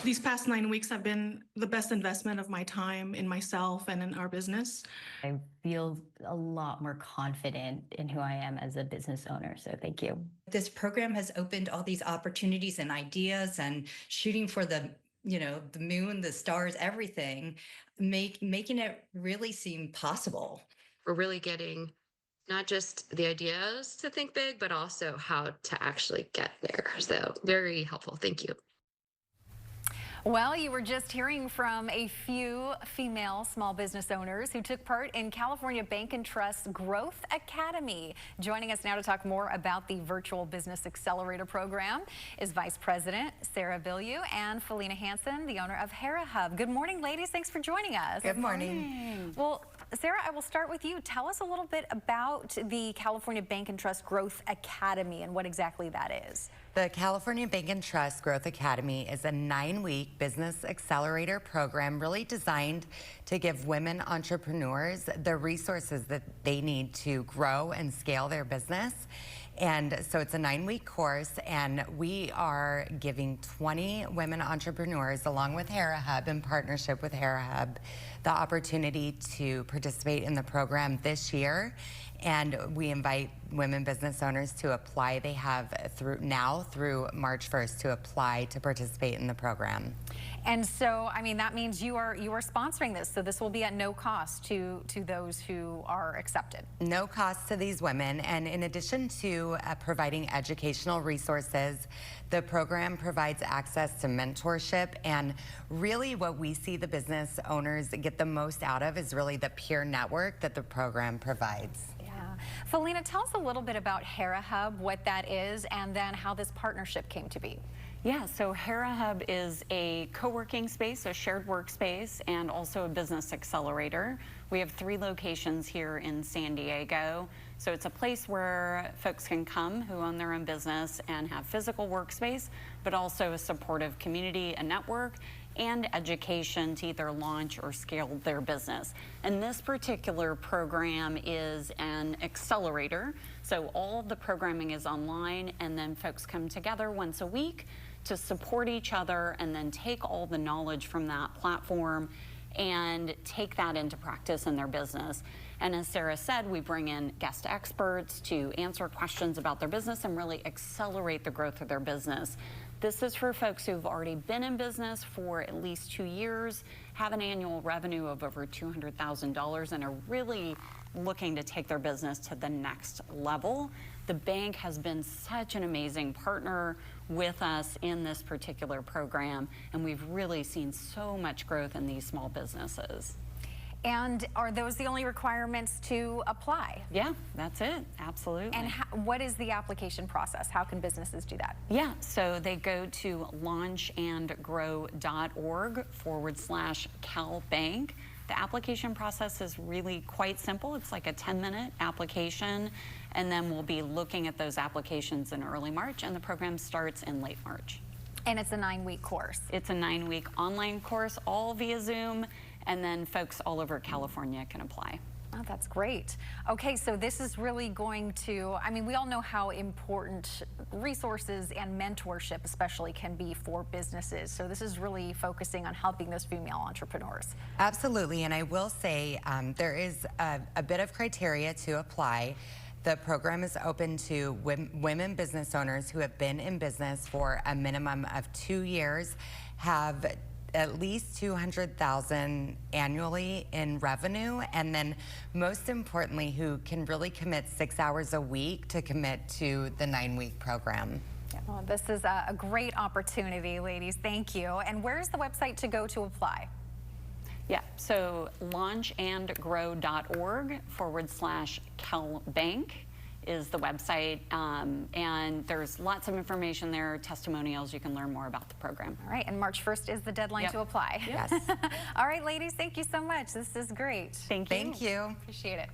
These past 9 weeks have been the best investment of my time in myself and in our business. I feel a lot more confident in who I am as a business owner, so thank you. This program has opened all these opportunities and ideas, and shooting for the the moon, the stars, everything, making it really seem possible. We're really getting not just the ideas to think big, but also how to actually get there. So very helpful. Thank you. Well, you were just hearing from a few female small business owners who took part in California Bank and Trust Growth Academy. Joining us now to talk more about the Virtual Business Accelerator program is Vice President Sarah Bilyeu and Felena Hanson, the owner of Hera Hub. Good morning, ladies. Thanks for joining us. Good morning. Well, Sarah, I will start with you. Tell us a little bit about the California Bank and Trust Growth Academy and what exactly that is. The California Bank and Trust Growth Academy is a 9-week business accelerator program really designed to give women entrepreneurs the resources that they need to grow and scale their business. And so it's a 9-week course, and we are giving 20 women entrepreneurs, along with Hera Hub, in partnership with Hera Hub, the opportunity to participate in the program this year. And we invite women business owners to apply. They have through March 1st to apply to participate in the program. And so, I mean, that means you are sponsoring this. So this will be at no cost to those who are accepted. No cost to these women. And in addition to providing educational resources, the program provides access to mentorship. And really what we see the business owners get the most out of is really the peer network that the program provides. Felena, tell us a little bit about Hera Hub, what that is, and then how this partnership came to be. Yeah, so Hera Hub is a co-working space, a shared workspace, and also a business accelerator. We have 3 locations here in San Diego. So it's a place where folks can come who own their own business and have physical workspace, but also a supportive community, a network, and education to either launch or scale their business. And this particular program is an accelerator. So all of the programming is online, and then folks come together once a week to support each other and then take all the knowledge from that platform and take that into practice in their business. And as Sarah said, we bring in guest experts to answer questions about their business and really accelerate the growth of their business. This is for folks who've already been in business for at least 2 years, have an annual revenue of over $200,000, and are really looking to take their business to the next level. The bank has been such an amazing partner with us in this particular program, and we've really seen so much growth in these small businesses. And are those the only requirements to apply? Yeah, that's it. Absolutely. And what is the application process? How can businesses do that? Yeah, so they go to launchandgrow.org/CalBank. The application process is really quite simple. It's like a 10-minute application, and then we'll be looking at those applications in early March, and the program starts in late March. And it's a 9-week course. It's a 9-week online course, all via Zoom, and then folks all over California can apply. Oh, that's great. Okay, so this is really going to, I mean, we all know how important resources and mentorship especially can be for businesses. So this is really focusing on helping those female entrepreneurs. Absolutely, and I will say there is a bit of criteria to apply. The program is open to women business owners who have been in business for a minimum of 2 years, have at least $200,000 annually in revenue, and then most importantly, who can really commit 6 hours a week to commit to the 9-week program. Well, this is a great opportunity, ladies. Thank you. And where's the website to go to apply? Yeah, so launchandgrow.org/CalBank is the website, and there's lots of information there, testimonials. You can learn more about the program. All right, and March 1st is the deadline to apply. Yes. All right, ladies, thank you so much. This is great. Thank you. Thank you. Appreciate it.